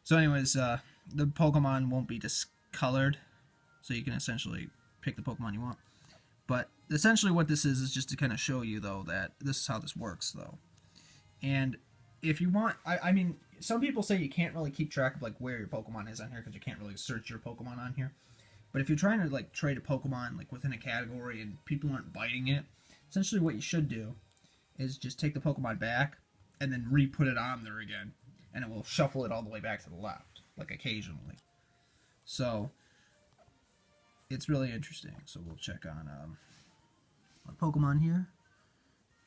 So anyways, the Pokemon won't be discolored, so you can essentially pick the Pokemon you want. But essentially what this is just to kind of show you, though, that this is how this works, though. And if you want, I mean, some people say you can't really keep track of, like, where your Pokemon is on here, because you can't really search your Pokemon on here. But if you're trying to, like, trade a Pokemon, like, within a category and people aren't biting it, essentially what you should do is just take the Pokemon back and then re-put it on there again, and it will shuffle it all the way back to the left, like, occasionally. So it's really interesting. So we'll check on our Pokemon here,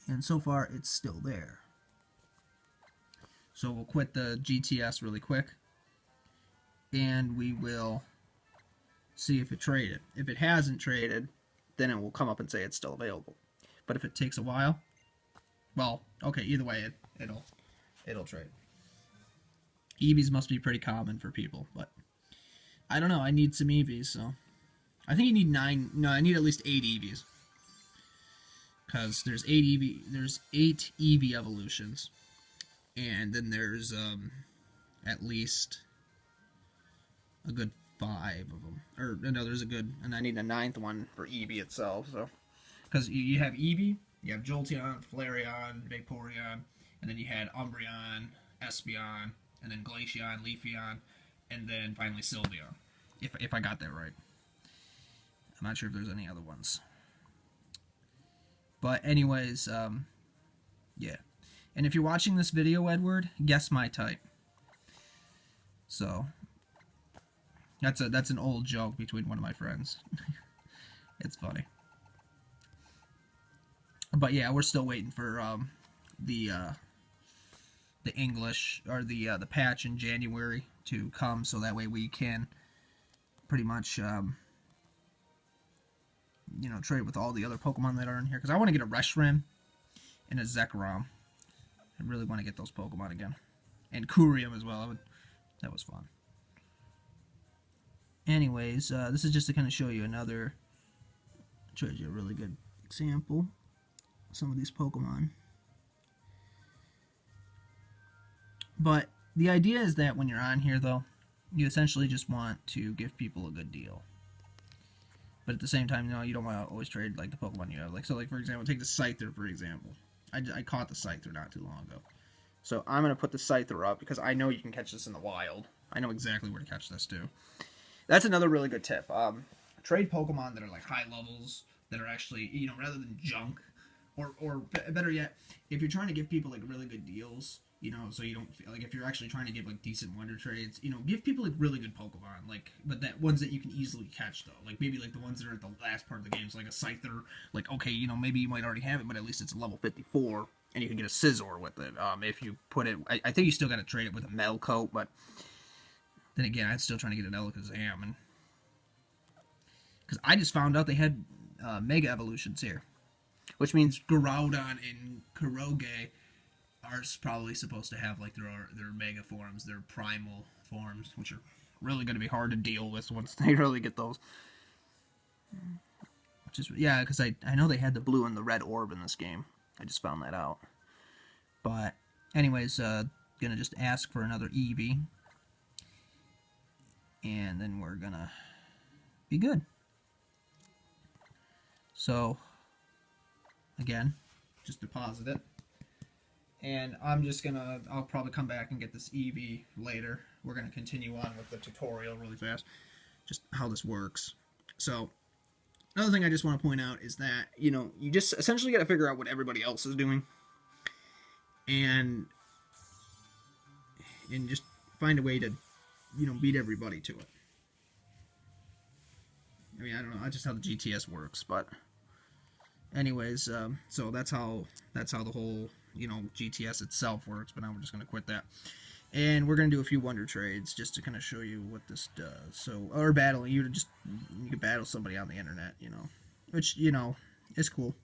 and so far it's still there. So we'll quit the GTS really quick, and we will see if it traded. If it hasn't traded, then it will come up and say it's still available. But if it takes a while, well, okay, either way, it'll trade. EVs must be pretty common for people, but I don't know. I need some EVs, so I think you need 9. No, I need at least 8 EVs, because there's 8 EV evolutions, and then there's at least a good 5 of them. Or no, there's a good, and I need a 9th one for Eevee itself. So, because you have Eevee, you have Jolteon, Flareon, Vaporeon, and then you had Umbreon, Espeon, and then Glaceon, Leafeon, and then finally Sylveon. If I got that right. I'm not sure if there's any other ones. But anyways, yeah. And if you're watching this video, Edward, guess my type. So that's an old joke between one of my friends. It's funny. But yeah, we're still waiting for the English, or the patch in January to come, so that way we can pretty much you know, trade with all the other Pokemon that are in here, because I want to get a Reshiram and a Zekrom. I really want to get those Pokemon again, and Kurium as well. That was fun. Anyways, this is just to kind of show you another, shows you a really good example of some of these Pokemon. But the idea is that when you're on here, though, you essentially just want to give people a good deal. But at the same time, you know, you don't want to always trade, like, the Pokemon you have. Like, so, like, for example, take the Scyther, for example. I caught the Scyther not too long ago. So I'm going to put the Scyther up, because I know you can catch this in the wild. I know exactly where to catch this, too. That's another really good tip. Trade Pokemon that are, like, high levels, that are actually, you know, rather than junk. Or better yet, if you're trying to give people, like, really good deals, you know, so you don't feel like, if you're actually trying to give, like, decent wonder trades, you know, give people, like, really good Pokemon, like, but that ones that you can easily catch, though, like, maybe, like, the ones that are at the last part of the game, so, like, a Scyther, like, okay, you know, maybe you might already have it, but at least it's a level 54, and you can get a Scizor with it, if you put it, I think you still gotta trade it with a Metal Coat, but then again, I'm still trying to get an Alakazam, and, because I just found out they had, Mega Evolutions here, which means Groudon and Kuroge are probably supposed to have, like, their Mega forms, their Primal forms, which are really going to be hard to deal with once they really get those. Which is, yeah, because I know they had the blue and the red orb in this game. I just found that out. But, anyways, gonna just ask for another Eevee. And then we're gonna be good. So, again, just deposit it. And I'm just gonna, I'll probably come back and get this Eevee later. We're gonna continue on with the tutorial really fast, just how this works. So, another thing I just want to point out is that, you know, you just essentially got to figure out what everybody else is doing, and just find a way to, you know, beat everybody to it. I mean, I don't know, that's just how the GTS works, but anyways, so that's how the whole, you know, GTS itself works, but now we're just going to quit that. And we're going to do a few wonder trades just to kind of show you what this does. So, or battling, you can battle somebody on the internet, you know, which, you know, is cool.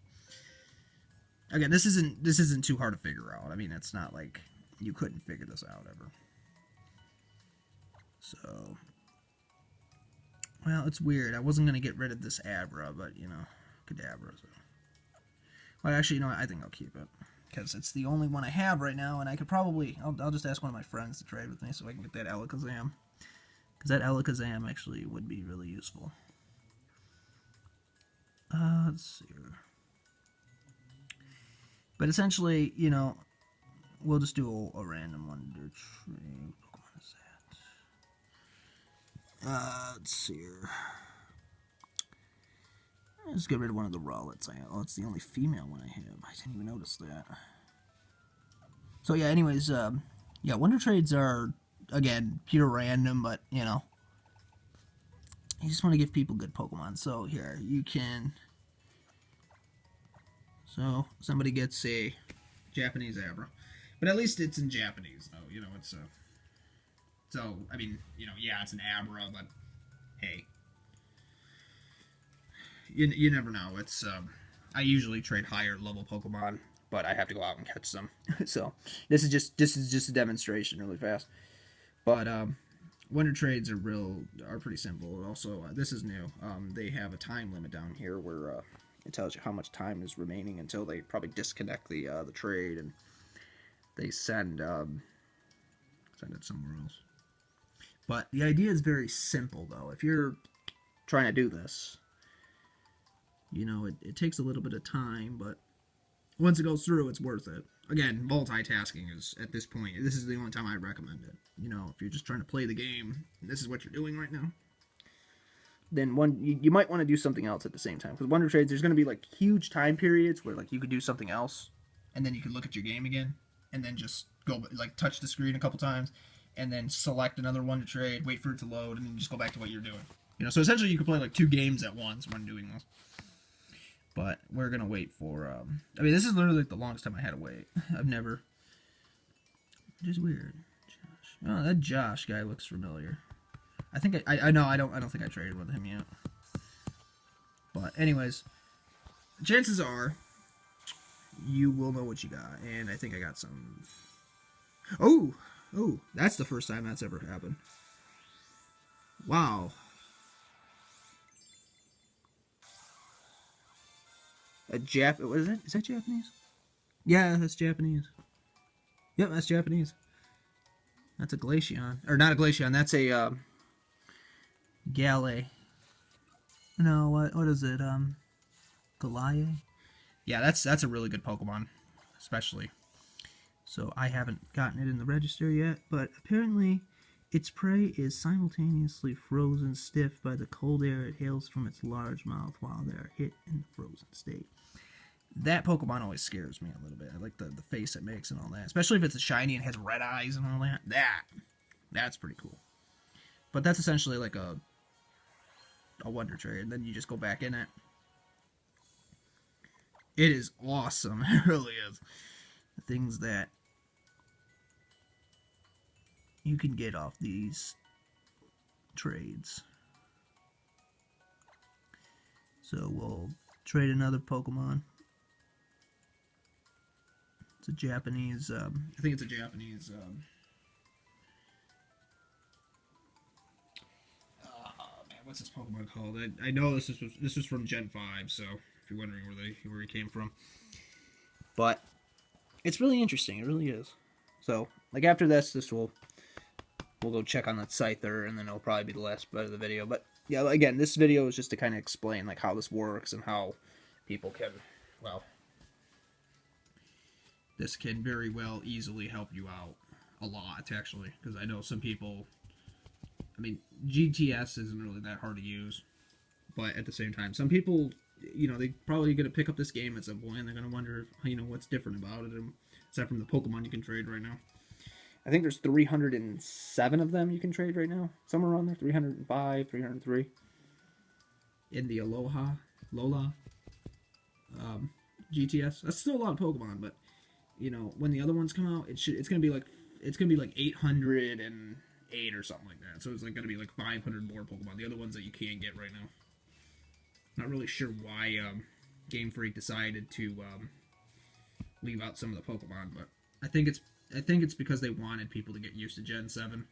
Again, this isn't too hard to figure out. I mean, it's not like you couldn't figure this out ever. So, well, it's weird. I wasn't going to get rid of this Abra, but, you know, Kadabra. So. Well, actually, you know what? I think I'll keep it. because it's the only one I have right now, and I could probably, I'll just ask one of my friends to trade with me so I can get that Alakazam, because that Alakazam actually would be really useful. Let's see here. But essentially, you know, we'll just do a random Wonder Trade. What is that? Let's see here. Let's get rid of one of the Rowlets. Oh, it's the only female one I have. I didn't even notice that. So yeah, anyways, yeah, Wonder Trades are, again, pure random, but, you know, you just want to give people good Pokemon. So here, you can... So, somebody gets a Japanese Abra. But at least it's in Japanese, though. You know, it's a... So, I mean, you know, yeah, it's an Abra, but hey. You never know. It's I usually trade higher level Pokemon, but I have to go out and catch some. So this is just a demonstration, really fast. But Wonder Trades are pretty simple. Also, this is new. They have a time limit down here where it tells you how much time is remaining until they probably disconnect the trade and they send it somewhere else. But the idea is very simple, though. If you're trying to do this, you know, it takes a little bit of time, but once it goes through, it's worth it. Again, multitasking is, at this point, this is the only time I recommend it. You know, if you're just trying to play the game, and this is what you're doing right now, then you might want to do something else at the same time. Because Wonder Trades, there's going to be, like, huge time periods where, like, you could do something else, and then you could look at your game again, and then just go, like, touch the screen a couple times, and then select another Wonder Trade, wait for it to load, and then just go back to what you're doing. You know, so essentially you could play, like, 2 games at once when doing this. But we're going to wait for, I mean, this is literally like the longest time I had to wait. I've never, just weird. Josh. Oh, that Josh guy looks familiar. I think I know, I don't think I traded with him yet. But anyways, chances are you will know what you got. And I think I got some, oh, that's the first time that's ever happened. Wow. What is that? Is that Japanese? Yeah, that's Japanese. Yep, that's Japanese. That's a Glaceon. Or not a Glaceon, that's a, Galley. No, what is it? Galaye? Yeah, that's a really good Pokemon. Especially. So, I haven't gotten it in the register yet, but apparently its prey is simultaneously frozen stiff by the cold air it hails from its large mouth while they are hit in the frozen state. That Pokemon always scares me a little bit. I like the face it makes and all that. Especially if it's a shiny and has red eyes and all that. That's pretty cool. But that's essentially like a Wonder Trade. And then you just go back in it. It is awesome. It really is. The things that you can get off these trades. So we'll trade another Pokemon. It's a Japanese, I think it's a Japanese, man, what's this Pokemon called? I know this was from Gen 5, so if you're wondering where he came from. But it's really interesting, it really is. So, like after this we'll go check on that Scyther, and then it'll probably be the last bit of the video. But yeah, again, this video is just to kind of explain like how this works and how people can, well, this can very well easily help you out a lot, actually, because I know some people, I mean, GTS isn't really that hard to use, but at the same time, some people, you know, they probably going to pick up this game at some point, and they're going to wonder, you know, what's different about it, aside from the Pokemon you can trade right now. I think there's 307 of them you can trade right now. Somewhere around there. 305, 303. In the Lola GTS. That's still a lot of Pokemon, but you know, when the other ones come out, it's gonna be like 808 or something like that. So it's like gonna be like 500 more Pokemon. The other ones that you can't get right now. Not really sure why Game Freak decided to leave out some of the Pokemon, but I think it's because they wanted people to get used to Gen 7.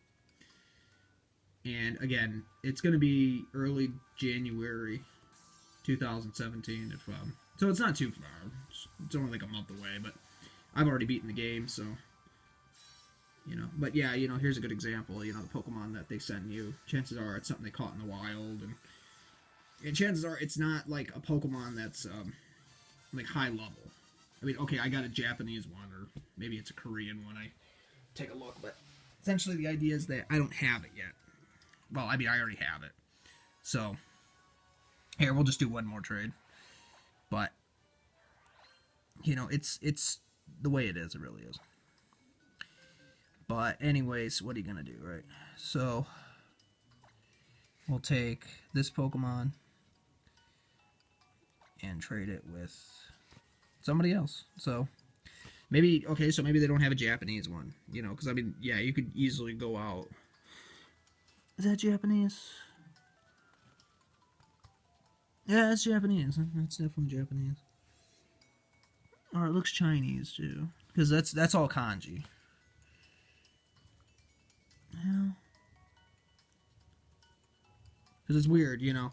And again, it's going to be early January 2017. So it's not too far. It's only like a month away, but I've already beaten the game, so, you know. But yeah, you know, here's a good example. You know, the Pokemon that they send you, chances are it's something they caught in the wild, and chances are it's not like a Pokemon that's like high level. I mean, okay, I got a Japanese one, or maybe it's a Korean one. I take a look, but essentially the idea is that I don't have it yet. Well, I mean, I already have it. So, here, we'll just do one more trade. But, you know, it's the way it is. It really is. But, anyways, what are you going to do, right? So, we'll take this Pokemon and trade it with somebody else. So, maybe, okay, so maybe they don't have a Japanese one. You know, because, I mean, yeah, you could easily go out. Is that Japanese? Yeah, it's Japanese. That's definitely Japanese. Or it looks Chinese too, because that's all kanji. Yeah. Because it's weird, you know.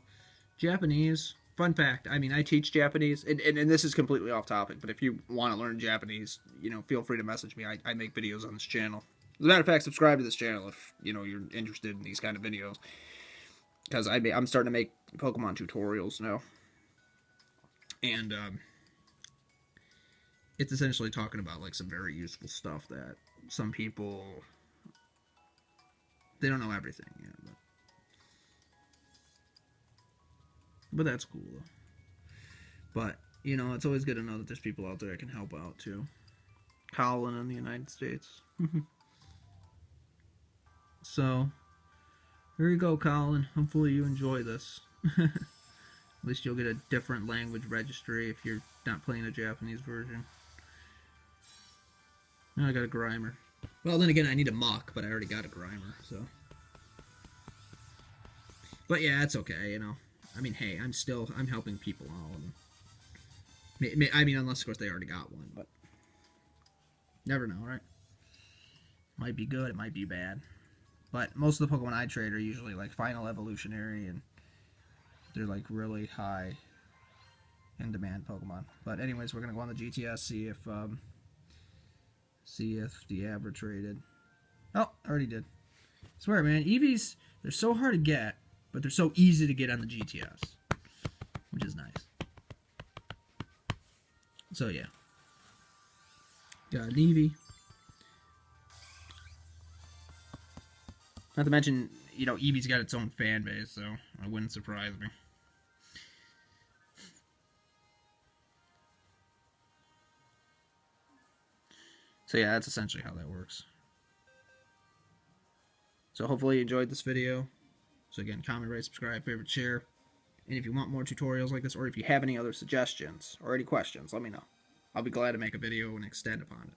Japanese. Fun fact. I mean, I teach Japanese, and this is completely off topic. But if you want to learn Japanese, you know, feel free to message me. I make videos on this channel. As a matter of fact, subscribe to this channel if you know you're interested in these kind of videos. Because I'm starting to make Pokemon tutorials now. And, it's essentially talking about, like, some very useful stuff that some people, they don't know everything yet. But that's cool, though. But, you know, it's always good to know that there's people out there that can help out, too. Colin in the United States. So, here you go, Colin. Hopefully you enjoy this. At least you'll get a different language registry if you're not playing a Japanese version. Now I got a Grimer. Well, then again, I need a Muck, but I already got a Grimer, so. But yeah, it's okay, you know. I mean, hey, I'm helping people out. I mean, unless, of course, they already got one, but. Never know, right? Might be good, it might be bad. But most of the Pokemon I trade are usually like Final Evolutionary, and they're like really high in demand Pokemon. But anyways, we're gonna go on the GTS, see if the Abra traded. Oh, already did. I swear, man, Eevees, they're so hard to get, but they're so easy to get on the GTS, which is nice. So yeah, got an Eevee. Not to mention, you know, Eevee's got its own fan base, so it wouldn't surprise me. So yeah, that's essentially how that works. So hopefully you enjoyed this video. So again, comment, rate, subscribe, favorite, share. And if you want more tutorials like this, or if you have any other suggestions or any questions, let me know. I'll be glad to make a video and extend upon it.